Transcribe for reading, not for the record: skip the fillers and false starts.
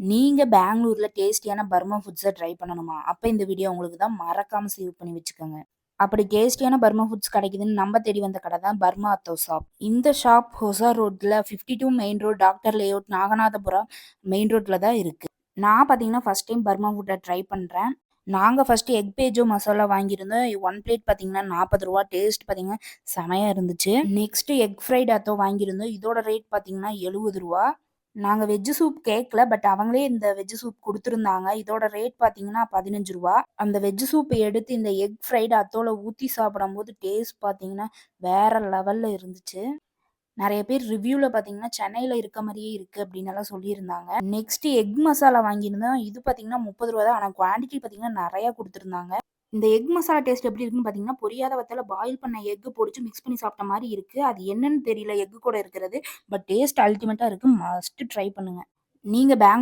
நீங்க பெங்களூர்ல டேஸ்டியான பர்மா ஃபுட்ஸ ட்ரை பண்ணணுமா? அப்ப இந்த வீடியோ உங்களுக்கு தான். மறக்காம சேவ் பண்ணி வச்சுக்கோங்க. அப்படி டேஸ்டியான பர்மா ஃபுட்ஸ் கிடைக்குதுன்னு நம்ம தேடி வந்த கடை தான் பர்மா அத்தோ ஷாப். இந்த ஷாப் ஹொசா ரோட்ல 52 main road, doctor layout, Naganathapuram main ரோட்ல தான் இருக்கு. நான் பார்த்தீங்கன்னா ஃபர்ஸ்ட் டைம் பர்மா ஃபுட்ட ட்ரை பண்றேன். நாங்க ஃபர்ஸ்ட் எக் பேஜோ மசாலா வாங்கியிருந்தோம். 1 பிளேட் பார்த்தீங்கன்னா ரூ. 40. டேஸ்ட் பார்த்தீங்கன்னா செமையா இருந்துச்சு. நெக்ஸ்ட் எக் ஃப்ரைட் அத்தோ வாங்கியிருந்தோம். இதோட ரேட் பார்த்தீங்கன்னா ரூ. 70. நாங்க வெஜ் சூப் கேட்கல. பட் அவங்களே இந்த வெஜ் சூப் குடுத்துருந்தாங்க. இதோட ரேட் பார்த்தீங்கன்னா ரூ. 15. அந்த வெஜ் சூப் எடுத்து இந்த எக் ஃப்ரைடு அத்தோல ஊத்தி சாப்பிடும்போது டேஸ்ட் பார்த்தீங்கன்னா, வேற லெவல்ல இருந்துச்சு. நெறைய பேர் ரிவ்யூல பார்த்தீங்கன்னா, சென்னையில இருக்க மாரியே இருக்கு அப்டின்னெல்லாம் சொல்லியிருந்தாங்க. நெக்ஸ்ட் எக் மசாலா வாங்கியிருந்தோம். இது பார்த்தீங்கன்னா ரூ. 30 தான். ஆனா குவான்டிட்டி பார்த்தீங்கன்னா நெறையா குடுத்துருந்தாங்க. இந்த எக் மசாலா டேஸ்ட் எப்படி இருக்குன்னு பார்த்தீங்கன்னா, பொரியாத வத்தல பாயில் பண்ண எக் பொடிச்சு மிக்ஸ் பண்ணி சாப்பிட்ட மாரி இருக்கு. அது என்னன்னு தெரியல எக் கூட இருக்கிறது. பட் டேஸ்ட் அல்டிமேட்டா இருக்கு. மஸ்ட் ட்ரை பண்ணுங்க. நீங்க பெங்களூர்